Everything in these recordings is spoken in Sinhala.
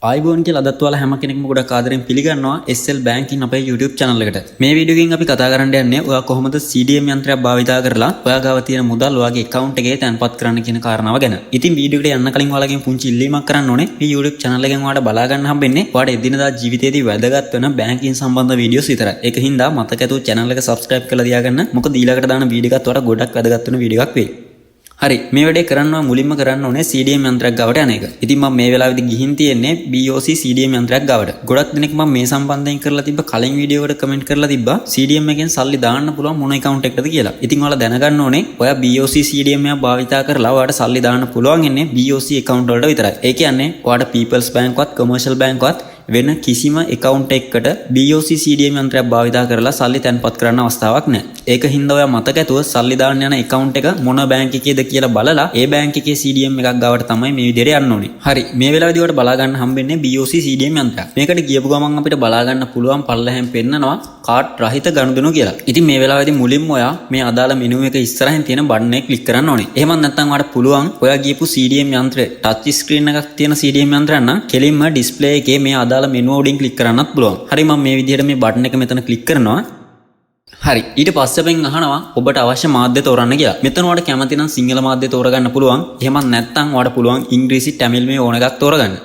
ආයිබෝන් කියලා අදත් ඔයාලා හැම කෙනෙක්ම ගොඩක් ආදරෙන් පිළිගන්නවා SL Banking අපේ YouTube channel එකට. මේ වීඩියෝ එකෙන් අපි කතා කරන්න යන්නේ ඔයා කොහොමද CDM යන්ත්‍රයක් භාවිතා කරලා ඔයා ගාව තියෙන මුදල් ඔයාගේ account එකේ තැන්පත් කරන්න කියන කාරණාව ගැන. ඉතින් වීඩියෝ එකට යන්න කලින් ඔයාලගෙන් පුංචි ඉල්ලීමක් කරන්න ඕනේ. මේ YouTube channel එකෙන් ඔයාලට බලා ගන්න හම්බෙන්නේ ඔයාට එදිනදා ජීවිතයේදී වැදගත් වෙන banking සම්බන්ධ වීඩියෝස් විතරයි. ඒක හින්දා මතක ඇතුව channel එක subscribe කරලා තියාගන්න. මොකද ඊළඟට දාන වීඩියෝ එකත් ඔයාලට ගොඩක් වැදගත් වෙන වීඩියෝ එකක් වෙයි. හරි මේ වැඩේ කරනවා මුලින්ම කරන්න ඕනේ CDM යන්ත්‍රයක් ගාවට යන එක. ඉතින් මම මේ වෙලාවේදී ගිහින් තියෙන්නේ BOC CDM යන්ත්‍රයක් ගාවට. ගොඩක් දෙනෙක් මම මේ සම්බන්ධයෙන් කරලා තිබ්බ කලින් වීඩියෝ එකට කමෙන්ට් කරලා තිබ්බා CDM එකෙන් සල්ලි දාන්න පුළුවන් මොන account එකකටද කියලා. ඉතින් ඔයාලා දැනගන්න ඕනේ ඔයා BOC CDM එක භාවිතා කරලා ඔයාට සල්ලි දාන්න පුළුවන් ඉන්නේ BOC account වලට විතරයි. ඒ කියන්නේ ඔයාට People's Bank වත් Commercial Bank වත් වෙන කිසිම account එකකට BOC CDM යන්ත්‍රයක් භාවිතා කරලා සල්ලි තැන්පත් කරන්න අවස්ථාවක් නැහැ. ඒක හින්දා ඔයා මතක ඇතුව සල්ලි දාන්න යන account එක මොන බැංක් එකේද කියලා බලලා ඒ බැංක් එකේ CDM එකක් ගාවට තමයි මේ විදිහට යන්න ඕනේ. හරි මේ වෙලාවේදී ඔයාලට බලා ගන්න හම්බෙන්නේ BOC CDM යන්ත්‍රයක්. මේකට ගියපු ගමන් අපිට බලා ගන්න පුළුවන් පල්ලෙහෙන් පෙන්නනවා කාඩ් රහිත ගනුදෙනු කියලා. ඉතින් මේ වෙලාවේදී මුලින්ම ඔයා මේ අදාළ මෙනු එක ඉස්සරහින් තියෙන බටන් එක ක්ලික් කරන්න ඕනේ. එහෙම නැත්නම් ඔයාලට පුළුවන් ඔයා ගියපු CDM යන්ත්‍රේ touch screen එකක් තියෙන CDM යන්ත්‍රයක් නම් කෙලින්ම display එකේ මේ අදාළ මෙනු වලින් ක්ලික් කරන්නත් පුළුවන්. හරි මම මේ විදිහට මේ බටන් එක මෙතන ක්ලික් කරනවා. හරි ඊට පස්සේ අපෙන් අහනවා ඔබට අවශ්‍ය මාධ්‍ය තෝරන්න කියලා. මෙතන ඔයාලට කැමති නම් සිංහල මාධ්‍ය තෝරගන්න පුළුවන්. එහෙමත් නැත්නම් ඔයාලට පුළුවන් ඉංග්‍රීසි තමිල් මේ ඕන එකක් තෝරගන්න.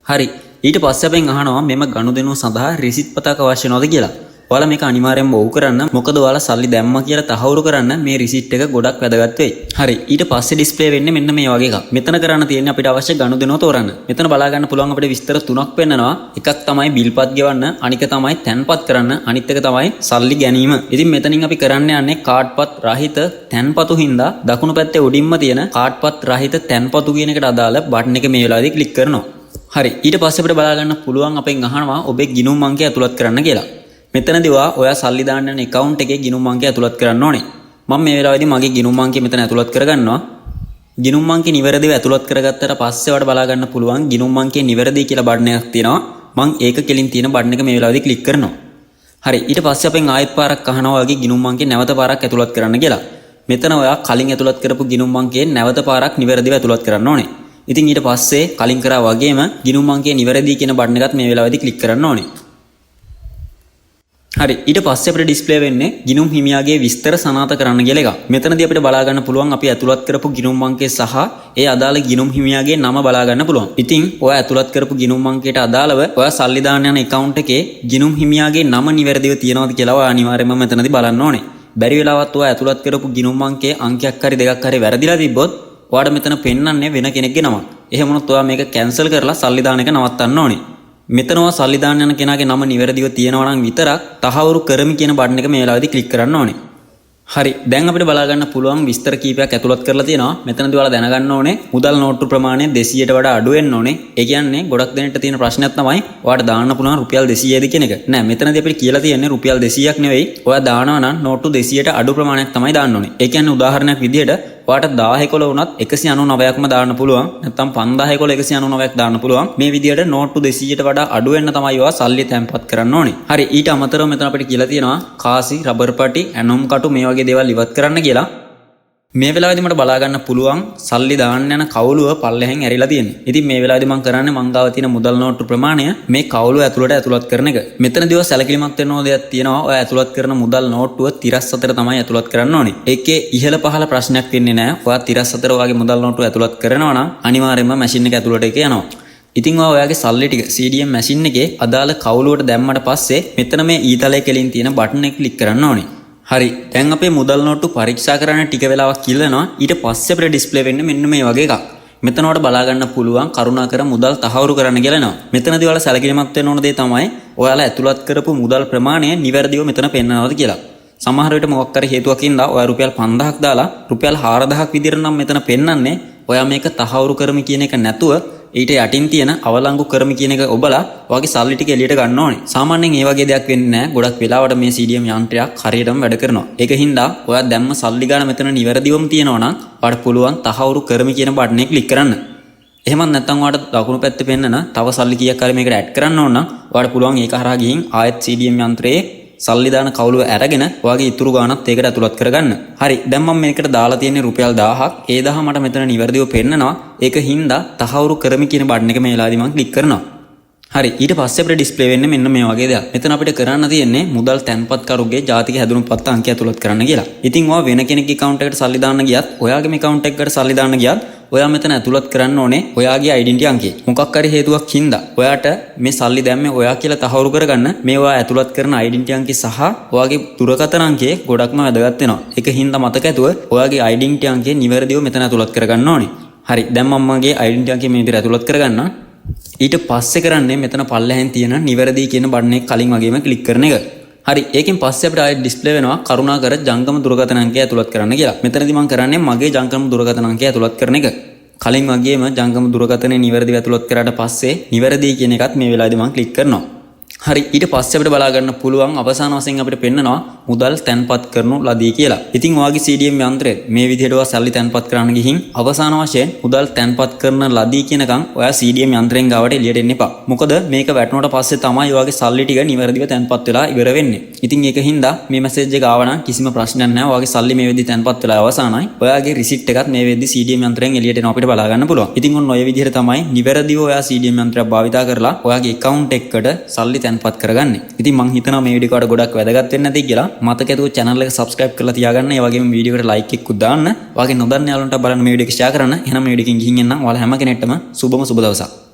හරි ඊට පස්සේ අපෙන් අහනවා මෙම ගනුදෙනුව සඳහා රිසිට් පතක් අවශ්‍ය නැවද කියලා. ඔයාලා මේක අනිවාර්යෙන්ම ඔව් කරන්න. මොකද ඔයාලා සල්ලි දැම්මා කියලා තහවුරු කරන්න මේ රිසිට් එක ගොඩක් වැදගත් වෙයි. හරි ඊට පස්සේ ඩිස්ප්ලේ වෙන්නේ මෙන්න මේ වගේ එකක්. මෙතන කරන්න තියෙන්නේ අපිට අවශ්‍ය ගනුදෙනුව තෝරන්න. මෙතන බලා ගන්න පුළුවන් අපිට විස්තර තුනක් පෙන්නනවා. එකක් තමයි බිල්පත් ගෙවන්න, අනික තමයි තැන්පත් කරන්න, අනිත් එක තමයි සල්ලි ගැනීම. ඉතින් මෙතනින් අපි කරන්න යන්නේ කාඩ්පත් රහිත තැන්පතු හින්දා දකුණු පැත්තේ උඩින්ම තියෙන කාඩ්පත් රහිත තැන්පතු කියන එකට අදාළ බටන් එක මේ වෙලාවේදී ක්ලික් කරනවා. හරි ඊට පස්සේ අපිට බලා ගන්න පුළුවන් අපෙන් අහනවා ඔබේ ගිණුම් අංකය ඇතුළත් කරන්න කියලා. මෙතනදී ඔයා සල්ලි දාන්න යන account එකේ ගිණුම් අංකය ඇතුළත් කරන්න ඕනේ. මම මේ වෙලාවේදී මගේ ගිණුම් අංකය මෙතන ඇතුළත් කරගන්නවා. ගිණුම් අංකය නිවැරදිව ඇතුළත් කරගත්තට පස්සේ ඔයාලට බලා ගන්න පුළුවන් ගිණුම් අංකය නිවැරදි කියලා බටන් එකක් තියෙනවා. මම ඒක කෙලින් තියෙන බටන් එක මේ වෙලාවේදී ක්ලික් කරනවා. හරි ඊට පස්සේ අපෙන් ආයෙත් පාරක් අහනවා ඔයාගේ ගිණුම් අංකය නැවත පාරක් ඇතුළත් කරන්න කියලා. මෙතන ඔයා කලින් ඇතුළත් කරපු ගිණුම් අංකයෙන් නැවත පාරක් නිවැරදිව ඇතුළත් කරන්න ඕනේ. ඉතින් ඊට පස්සේ කලින් කරා වගේම ගිණුම් අංකය නිවැරදි කියන බටන් එකත් මේ වෙලාවේදී ක්ලික් කරන්න ඕනේ. හරි ඊට පස්සේ අපිට ඩිස්ප්ලේ වෙන්නේ ගිණුම් හිමියාගේ විස්තර සනාථ කරන්න කියලා එකක්. මෙතනදී අපිට බලා ගන්න පුළුවන් අපි ඇතුළත් කරපු ගිණුම් අංකය සහ ඒ අදාළ ගිණුම් හිමියාගේ නම බලා ගන්න පුළුවන්. ඉතින් ඔයා ඇතුළත් කරපු ගිණුම් අංකයට අදාළව ඔයා සල්ලි දාන්න යන account එකේ ගිණුම් හිමියාගේ නම නිවැරදිව තියෙනවද කියලා ඔයා අනිවාර්යයෙන්ම මෙතනදී බලන්න ඕනේ. බැරි වෙලාවත් ඔයා ඇතුළත් කරපු ගිණුම් අංකයේ අංකයක් හරි දෙකක් හරි වැරදිලා තිබ්බොත් ඔයාට මෙතන පෙන්වන්නේ වෙන කෙනෙක්ගේ නමක්. එහෙම වුණොත් ඔයා මේක කැන්සල් කරලා සල්ලි දාන එක නවත්තන්න ඕනේ. මෙතනවා සල්ලි දාන්න යන කෙනාගේ නම නිවැරදිව තියෙනවා නම් විතරක් තහවුරු කරමි කියන බටන් එක මේ වෙලාවේදී ක්ලික් කරන්න ඕනේ. හරි දැන් අපිට බලා ගන්න පුළුවන් විස්තර කීපයක් ඇතුළත් කරලා තියෙනවා. මෙතනදී ඔයාලා දැනගන්න ඕනේ මුදල් නෝට්ටු ප්‍රමාණය 200ට වඩා අඩු වෙන්න ඕනේ. ඒ කියන්නේ ගොඩක් දෙනෙක්ට තියෙන ප්‍රශ්නයක් තමයි ඔයාට දාන්න පුළුවන් රුපියල් 200ද කියන එක. නෑ මෙතනදී අපිට කියලා තියෙන්නේ රුපියල් 200ක් නෙවෙයි. ඔයා දානවා නම් නෝට්ටු 200ට අඩු ප්‍රමාණයක් තමයි දාන්න ඕනේ. ඒ කියන්නේ උදාහරණයක් විදිහට ඔයාට 1011 වුණත් 199ක්ම දාන්න පුළුවන්. නැත්නම් 5011 199ක් දාන්න පුළුවන්. මේ විදිහට නෝට්ටු 200ට වඩා අඩු වෙන්න තමයි ඔයා සල්ලි තැන්පත් කරන්න ඕනේ. හරි ඊට අමතරව මෙතන අපිට කියලා තියෙනවා කාසි, රබර් පටි, ඇනොම් කටු මේ වගේ දේවල් ඉවත් කරන්න කියලා. මේ වෙලාවේදී මට බලා ගන්න පුළුවන් සල්ලි දාන්න යන කවුළුව පල්ලෙහෙන් ඇරිලා තියෙන්නේ. ඉතින් මේ වෙලාවේදී මම කරන්නේ මං ගාව තියෙන මුදල් නෝට්ටු ප්‍රමාණය මේ කවුළුව ඇතුළත් කරන එක. මෙතනදී ඔය සැලකිලිමත් වෙන්න ඕන දෙයක් තියෙනවා. ඔය ඇතුළත් කරන මුදල් නෝට්ටුව 34 තමයි ඇතුළත් කරන්න ඕනේ. ඒකේ ඉහළ පහළ ප්‍රශ්නයක් වෙන්නේ නැහැ. ඔයා 34 වගේ මුදල් නෝට්ටුව ඇතුළත් කරනවා නම් අනිවාර්යයෙන්ම මැෂින් එක ඇතුළට ඒක යනවා. ඉතින් ඔයාගේ සල්ලි ටික CDM මැෂින් එකේ අදාළ කවුළුවට දැම්මට පස්සේ මෙතන මේ ඊතලයේ කෙලින් තියෙන බටන් එක ක්ලික් කරන්න ඕනේ. හරි දැන් අපේ මුදල් නෝට්ටු පරීක්ෂා කරන්න ටික වෙලාවක් ඉල්ලනවා. ඊට පස්සේ අපිට ඩිස්ප්ලේ වෙන්නේ මෙන්න මේ වගේ එකක්. මෙතන ඔයාලට බලා ගන්න පුළුවන් කරුණාකර මුදල් තහවුරු කරන්න කියලා එනවා. මෙතනදී ඔයාලා සැලකිලිමත් වෙන්න ඕන දේ තමයි ඔයාලා ඇතුළත් කරපු මුදල් ප්‍රමාණය නිවැරදිව මෙතන පෙන්නනවාද කියලා. සමහර විට මොකක් හරි හේතුවකින් ඔයා රුපියල් 5000ක් දාලා රුපියල් 4000ක් විදිහට නම් මෙතන පෙන්නන්නේ. ඔයා මේක තහවුරු කරමි කියන එක නැතුව ඊට යටින් තියෙන අවලංගු කරමි කියන එක ඔබලා ඔයාගේ සල්ලි ටික එළියට ගන්න ඕනේ. සාමාන්‍යයෙන් මේ වගේ දෙයක් වෙන්නේ නැහැ. ගොඩක් වෙලාවට මේ CDM යන්ත්‍රයක් හරියටම වැඩ කරනවා. ඒක හින්දා ඔයා දැම්ම සල්ලි ගන්න මෙතන නිවැරදිවම තියෙනවා නම් ඔයාට පුළුවන් තහවුරු කරමි කියන බටන් එක ක්ලික් කරන්න. එහෙමත් නැත්නම් ඔයාට දකුණු පැත්තේ පෙන්නන තව සල්ලි කීයක් හරි මේකට ඇඩ් කරන්න ඕන නම් ඔයාට පුළුවන් ඒක හරහා ගිහින් ආයෙත් CDM යන්ත්‍රයේ සල්ලි දාන කවුළුව අරගෙන ඔයාගේ ඉතුරු ගාණත් ඒකට ඇතුළත් කරගන්න. හරි. දැන් මම මේකට දාලා තියෙන්නේ රුපියල් 1000ක්. ඒ 1000 මට මෙතන නිවැරදිව පෙන්නනවා. ඒක හින්දා තහවුරු කරමි කියන බටන් එක මේ වෙලාවේදී මම ක්ලික් කරනවා. හරි. ඊට පස්සේ අපිට ඩිස්ප්ලේ වෙන්නේ මෙන්න මේ වගේ දෙයක්. මෙතන අපිට කරන්න තියෙන්නේ මුදල් තැන්පත්කරුගේ ජාතික හැදුනුම්පත් අංකය ඇතුළත් කරන්න කියලා. ඉතින් ඔයා වෙන කෙනෙක්ගේ account එකට සල්ලි දාන්න ගියත්, ඔයාගේම account එකකට සල්ලි දාන්න ගියත්, ඔයා මෙතන ඇතුළත් කරන්න ඕනේ ඔයාගේ ඩෙන්ටිටි අංකය. මොකක් හරි හේතුවක් හින්දා ඔයාට මේ සල්ලි දැම්මේ ඔයා කියලා තහවුරු කරගන්න මේ ඔයා ඇතුළත් කරන ඩෙන්ටිටි අංකය සහ ඔයාගේ දුරකථන අංකය ගොඩක්ම වැදගත් වෙනවා. ඒක හින්දා මතක ඇතුව ඔයාගේ ඩෙන්ටිටි අංකය නිවැරදිව මෙතන ඇතුළත් කරගන්න ඕනේ. හරි. දැන් මම මගේ ඩෙන්ටිටි අංකය මේ විදිහට ඇතුළත් කරගන්න. ඊට පස්සේ කරන්නේ මෙතන පල්ලෙහෙන් තියෙන නිවැරදි කියන බටන් එක කලින් වගේම ක්ලික් කරන එක. හරි. ඒකෙන් පස්සේ අපිට ආයෙත් ඩිස්ප්ලේ වෙනවා කරුණාකර ජංගම දුරකථන අංකය ඇතුළත් කරන්න කියලා. මෙතනදී මම කරන්නේ මගේ ජංගම දුරකථන අංකය ඇතුළත් කරන එක. කලින් වගේම ජංගම දුරකථනය නිවැරදිව ඇතුළත් කරාට පස්සේ නිවැරදි කියන එකත් මේ වෙලාවේදී මම ක්ලික් කරනවා. හරි. ඊට පස්සේ අපිට බලා ගන්න පුළුවන් අවසාන වශයෙන් අපිට පෙන්නනවා මුදල් තැන්පත් කරනු ලදී කියලා. ඉතින් ඔයාගේ CDM යන්ත්‍රය මේ විදිහට ඔයා සල්ලි තැන්පත් කරන්න ගිහින් අවසාන වශයෙන් මුදල් තැන්පත් කරන ලදී කියනකම් ඔයා CDM යන්ත්‍රයෙන් ගාවට එළියට එන්න එපා. මොකද මේක වැටුණාට පස්සේ තමයි ඔයාගේ සල්ලි ටික නිවැරදිව තැන්පත් වෙලා ඉවර වෙන්නේ. ඉතින් ඒක හින්දා මේ මැසේජ් එක ආව නම් කිසිම ප්‍රශ්නයක් නැහැ. ඔයාගේ සල්ලි මේ වෙද්දි තැන්පත් වෙලා අවසానයි. ඔයාගේ රිසිට් එකත් මේ වෙද්දි CDM යන්ත්‍රයෙන් එළියට එනවා අපිට බලා ගන්න පුළුවන්. ඉතින් ඔන්න ඔය විදිහට තමයි නිවැරදිව ඔයා CDM යන්ත්‍රයක් භාවිතා කරලා ඔයාගේ account එකකට සල්ලි තැන්පත් කරගන්නේ. ඉතින් මං හිතනවා මේ වීඩියෝ එකට ගොඩක් වැදගත් වෙන්න ඇති කියලා. මතක ඇතුව channel එක subscribe කරලා තියාගන්න. ඒ වගේම වීඩියෝ එකට like එකකුත් දාන්න. ඔයාගේ නොදන්න යාළුවන්ට බලන්න මේ වීඩියෝ එක share කරන්න. එහෙනම් මේ වීඩියෝ එකකින් ගිහින් එන්නම්. ඔයාලා හැම කෙනෙක්ටම සුබම සුබ දවසක්.